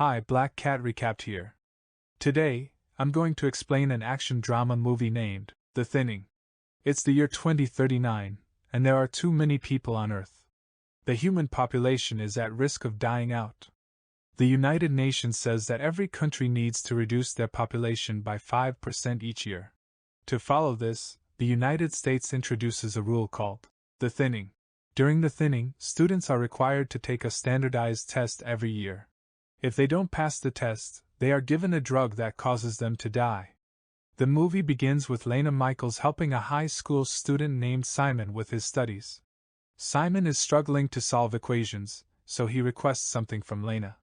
Hi, Black Cat recapped here. Today, I'm going to explain an action drama movie named The Thinning. It's the year 2039, and there are too many people on Earth. The human population is at risk of dying out. The United Nations says that every country needs to reduce their population by 5% each year. To follow this, the United States introduces a rule called The Thinning. During the thinning, students are required to take a standardized test every year. If they don't pass the test, they are given a drug that causes them to die. The movie begins with Lena Michaels helping a high school student named Simon with his studies. Simon is struggling to solve equations, so he requests something from Lena.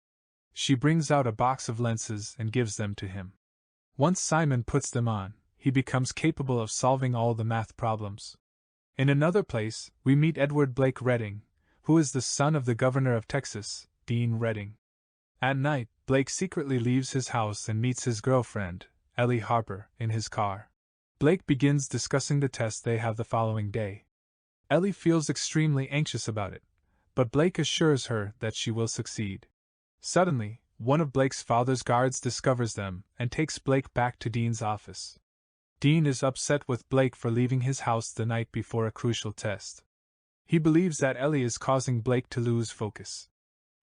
She brings out a box of lenses and gives them to him. Once Simon puts them on, he becomes capable of solving all the math problems. In another place, we meet Edward Blake Redding, who is the son of the governor of Texas, Dean Redding. At night, Blake secretly leaves his house and meets his girlfriend, Ellie Harper, in his car. Blake begins discussing the test they have the following day. Ellie feels extremely anxious about it, but Blake assures her that she will succeed. Suddenly, one of Blake's father's guards discovers them and takes Blake back to Dean's office. Dean is upset with Blake for leaving his house the night before a crucial test. He believes that Ellie is causing Blake to lose focus.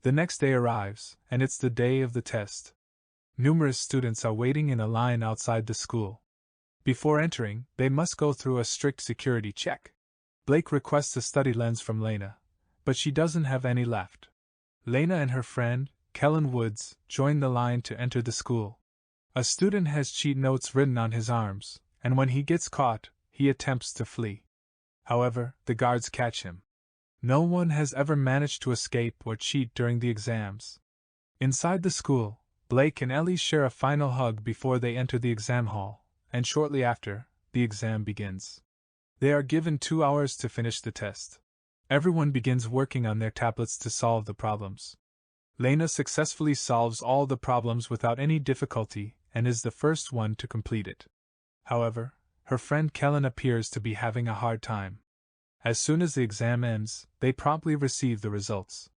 The next day arrives, and it's the day of the test. Numerous students are waiting in a line outside the school. Before entering, they must go through a strict security check. Blake requests a study lens from Lena, but she doesn't have any left. Lena and her friend, Kellen Woods, join the line to enter the school. A student has cheat notes written on his arms, and when he gets caught, he attempts to flee. However, the guards catch him. No one has ever managed to escape or cheat during the exams. Inside the school, Blake and Ellie share a final hug before they enter the exam hall, and shortly after, the exam begins. They are given 2 hours to finish the test. Everyone begins working on their tablets to solve the problems. Lena successfully solves all the problems without any difficulty and is the first one to complete it. However, her friend Kellen appears to be having a hard time. As soon as the exam ends, they promptly receive the results.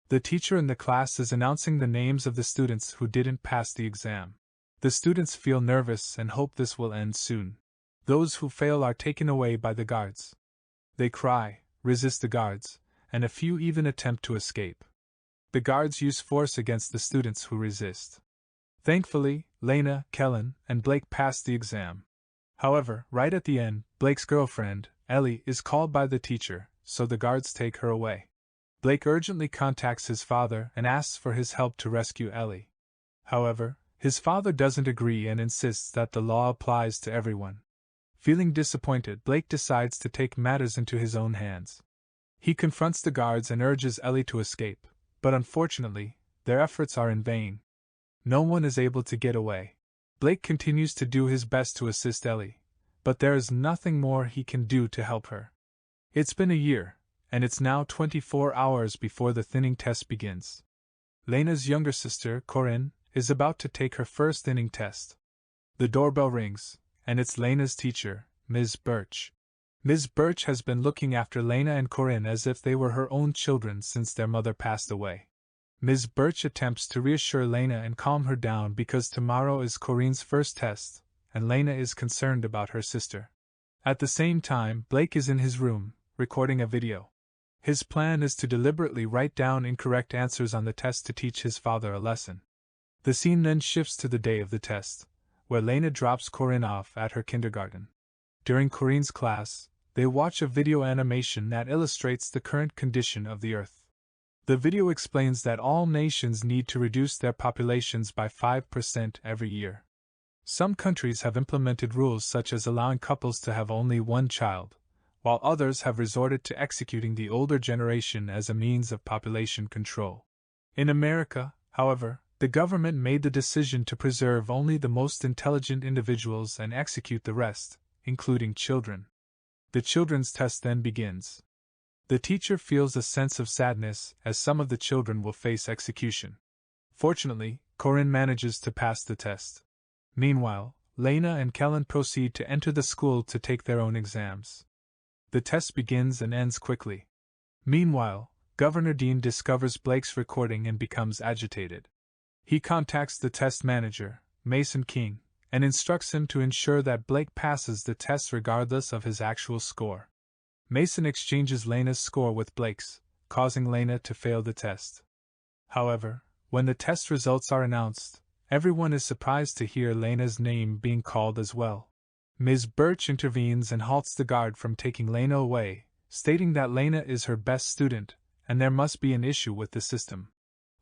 The teacher in the class is announcing the names of the students who didn't pass the exam. The students feel nervous and hope this will end soon. Those who fail are taken away by the guards. They cry, resist the guards, and a few even attempt to escape. The guards use force against the students who resist. Thankfully, Lena, Kellen, and Blake pass the exam. However, right at the end, Blake's girlfriend, Ellie, is called by the teacher, so the guards take her away. Blake urgently contacts his father and asks for his help to rescue Ellie. However, his father doesn't agree and insists that the law applies to everyone. Feeling disappointed, Blake decides to take matters into his own hands. He confronts the guards and urges Ellie to escape, but unfortunately, their efforts are in vain. No one is able to get away. Blake continues to do his best to assist Ellie, but there is nothing more he can do to help her. It's been a year, and it's now 24 hours before the thinning test begins. Lena's younger sister, Corinne, is about to take her first thinning test. The doorbell rings, and it's Lena's teacher, Ms. Birch. Ms. Birch has been looking after Lena and Corinne as if they were her own children since their mother passed away. Ms. Birch attempts to reassure Lena and calm her down because tomorrow is Corinne's first test, and Lena is concerned about her sister. At the same time, Blake is in his room, recording a video. His plan is to deliberately write down incorrect answers on the test to teach his father a lesson. The scene then shifts to the day of the test, where Lena drops Corinne off at her kindergarten. During Corinne's class, they watch a video animation that illustrates the current condition of the Earth. The video explains that all nations need to reduce their populations by 5% every year. Some countries have implemented rules such as allowing couples to have only one child, while others have resorted to executing the older generation as a means of population control. In America, however, the government made the decision to preserve only the most intelligent individuals and execute the rest, including children. The children's test then begins. The teacher feels a sense of sadness as some of the children will face execution. Fortunately, Corinne manages to pass the test. Meanwhile, Lena and Kellen proceed to enter the school to take their own exams. The test begins and ends quickly. Meanwhile, Governor Dean discovers Blake's recording and becomes agitated. He contacts the test manager, Mason King, and instructs him to ensure that Blake passes the test regardless of his actual score. Mason exchanges Lena's score with Blake's, causing Lena to fail the test. However, when the test results are announced, everyone is surprised to hear Lena's name being called as well. Ms. Birch intervenes and halts the guard from taking Lena away, stating that Lena is her best student, and there must be an issue with the system.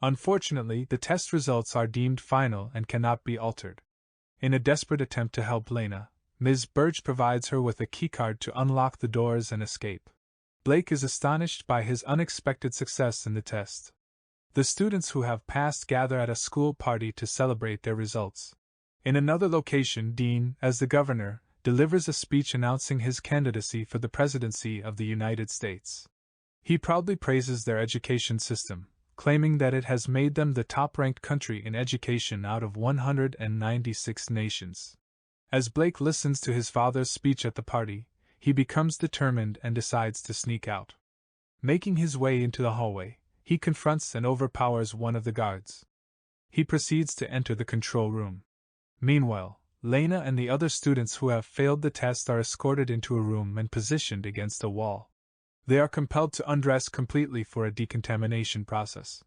Unfortunately, the test results are deemed final and cannot be altered. In a desperate attempt to help Lena, Ms. Birch provides her with a keycard to unlock the doors and escape. Blake is astonished by his unexpected success in the test. The students who have passed gather at a school party to celebrate their results. In another location, Dean, as the governor, delivers a speech announcing his candidacy for the presidency of the United States. He proudly praises their education system, claiming that it has made them the top-ranked country in education out of 196 nations. As Blake listens to his father's speech at the party, he becomes determined and decides to sneak out. Making his way into the hallway, he confronts and overpowers one of the guards. He proceeds to enter the control room. Meanwhile, Lena and the other students who have failed the test are escorted into a room and positioned against a wall. They are compelled to undress completely for a decontamination process.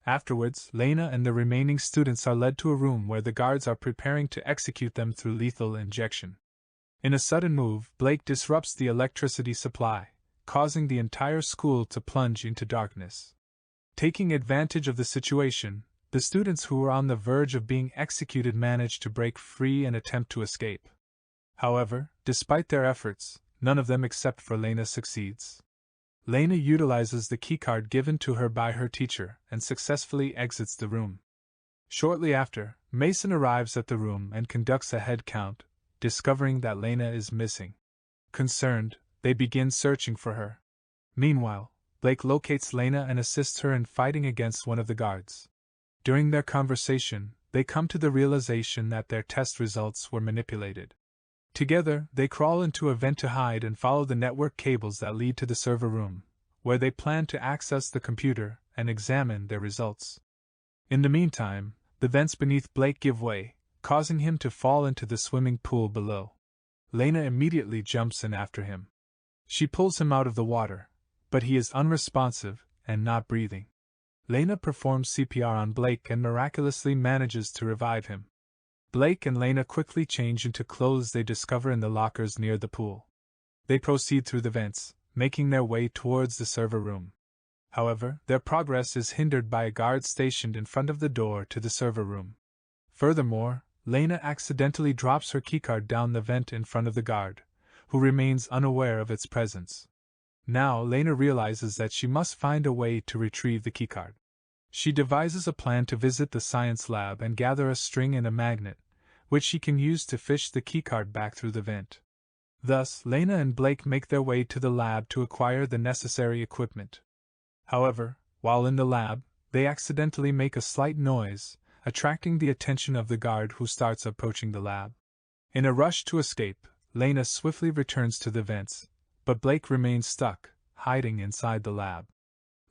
Afterwards, Lena and the remaining students are led to a room where the guards are preparing to execute them through lethal injection. In a sudden move, Blake disrupts the electricity supply, causing the entire school to plunge into darkness. Taking advantage of the situation, the students who were on the verge of being executed manage to break free and attempt to escape. However, despite their efforts, none of them except for Lena succeeds. Lena utilizes the keycard given to her by her teacher and successfully exits the room. Shortly after, Mason arrives at the room and conducts a head count, discovering that Lena is missing. Concerned, they begin searching for her. Meanwhile, Blake locates Lena and assists her in fighting against one of the guards. During their conversation, they come to the realization that their test results were manipulated. Together, they crawl into a vent to hide and follow the network cables that lead to the server room, where they plan to access the computer and examine their results. In the meantime, the vents beneath Blake give way, causing him to fall into the swimming pool below. Lena immediately jumps in after him. She pulls him out of the water, but he is unresponsive and not breathing. Lena performs CPR on Blake and miraculously manages to revive him. Blake and Lena quickly change into clothes they discover in the lockers near the pool. They proceed through the vents, making their way towards the server room. However, their progress is hindered by a guard stationed in front of the door to the server room. Furthermore, Lena accidentally drops her keycard down the vent in front of the guard, who remains unaware of its presence. Now Lena realizes that she must find a way to retrieve the keycard. She devises a plan to visit the science lab and gather a string and a magnet, which she can use to fish the keycard back through the vent. Thus, Lena and Blake make their way to the lab to acquire the necessary equipment. However, while in the lab, they accidentally make a slight noise, attracting the attention of the guard who starts approaching the lab. In a rush to escape, Lena swiftly returns to the vents, but Blake remains stuck, hiding inside the lab.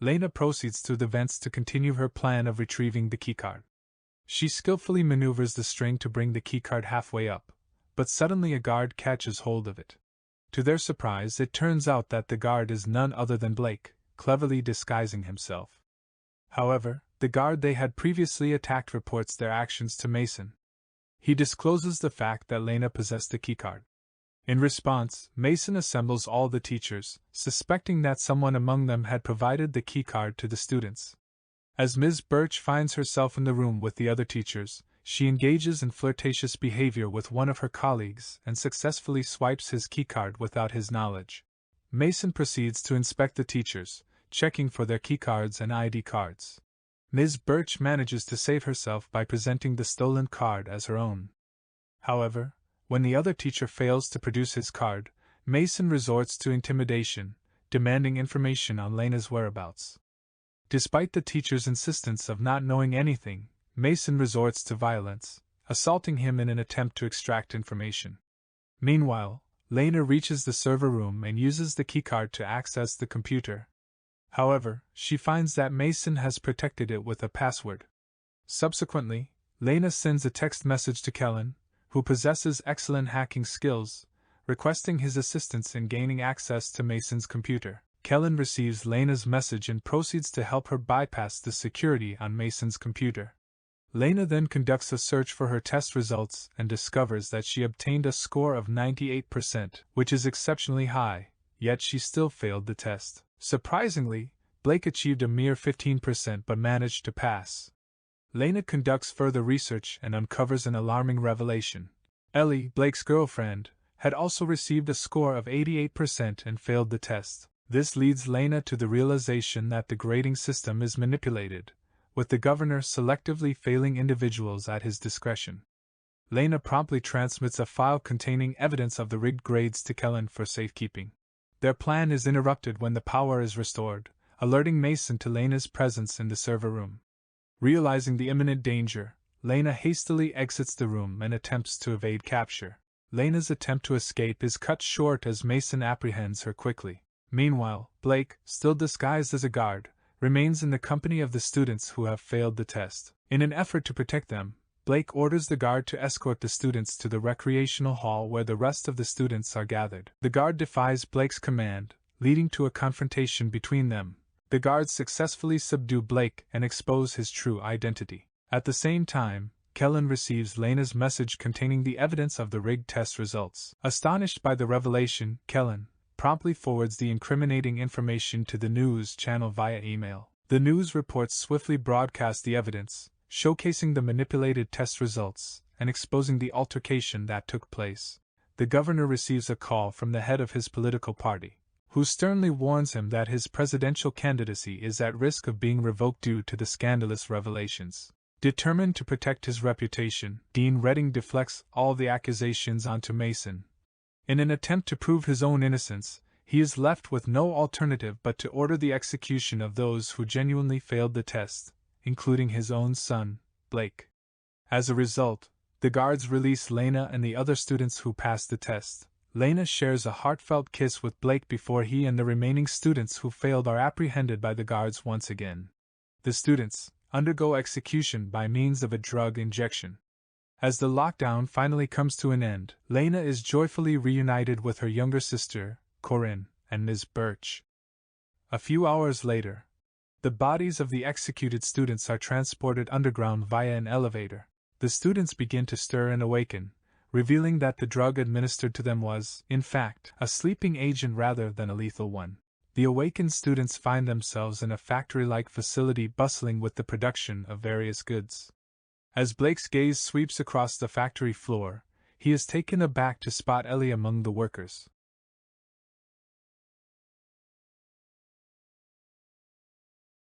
Lena proceeds through the vents to continue her plan of retrieving the keycard. She skillfully maneuvers the string to bring the keycard halfway up, but suddenly a guard catches hold of it. To their surprise, it turns out that the guard is none other than Blake, cleverly disguising himself. However, the guard they had previously attacked reports their actions to Mason. He discloses the fact that Lena possessed the keycard. In response, Mason assembles all the teachers, suspecting that someone among them had provided the keycard to the students. As Ms. Birch finds herself in the room with the other teachers, she engages in flirtatious behavior with one of her colleagues and successfully swipes his keycard without his knowledge. Mason proceeds to inspect the teachers, checking for their keycards and ID cards. Ms. Birch manages to save herself by presenting the stolen card as her own. However, when the other teacher fails to produce his card, Mason resorts to intimidation, demanding information on Lena's whereabouts. Despite the teacher's insistence of not knowing anything, Mason resorts to violence, assaulting him in an attempt to extract information. Meanwhile, Lena reaches the server room and uses the keycard to access the computer. However, she finds that Mason has protected it with a password. Subsequently, Lena sends a text message to Kellen, who possesses excellent hacking skills, requesting his assistance in gaining access to Mason's computer. Kellen receives Lena's message and proceeds to help her bypass the security on Mason's computer. Lena then conducts a search for her test results and discovers that she obtained a score of 98%, which is exceptionally high, yet she still failed the test. Surprisingly, Blake achieved a mere 15% but managed to pass. Lena conducts further research and uncovers an alarming revelation. Ellie, Blake's girlfriend, had also received a score of 88% and failed the test. This leads Lena to the realization that the grading system is manipulated, with the governor selectively failing individuals at his discretion. Lena promptly transmits a file containing evidence of the rigged grades to Kellen for safekeeping. Their plan is interrupted when the power is restored, alerting Mason to Lena's presence in the server room. Realizing the imminent danger, Lena hastily exits the room and attempts to evade capture. Lena's attempt to escape is cut short as Mason apprehends her quickly. Meanwhile, Blake, still disguised as a guard, remains in the company of the students who have failed the test. In an effort to protect them, Blake orders the guard to escort the students to the recreational hall where the rest of the students are gathered. The guard defies Blake's command, leading to a confrontation between them. The guards successfully subdue Blake and expose his true identity. At the same time, Kellen receives Lena's message containing the evidence of the rigged test results. Astonished by the revelation, Kellen promptly forwards the incriminating information to the news channel via email. The news reports swiftly broadcast the evidence, showcasing the manipulated test results and exposing the altercation that took place. The governor receives a call from the head of his political party, who sternly warns him that his presidential candidacy is at risk of being revoked due to the scandalous revelations. Determined to protect his reputation, Dean Redding deflects all the accusations onto Mason. In an attempt to prove his own innocence, he is left with no alternative but to order the execution of those who genuinely failed the test, including his own son, Blake. As a result, the guards release Lena and the other students who passed the test. Lena shares a heartfelt kiss with Blake before he and the remaining students who failed are apprehended by the guards once again. The students undergo execution by means of a drug injection. As the lockdown finally comes to an end, Lena is joyfully reunited with her younger sister, Corinne, and Ms. Birch. A few hours later, the bodies of the executed students are transported underground via an elevator. The students begin to stir and awaken, revealing that the drug administered to them was, in fact, a sleeping agent rather than a lethal one. The awakened students find themselves in a factory-like facility bustling with the production of various goods. As Blake's gaze sweeps across the factory floor, he is taken aback to spot Ellie among the workers.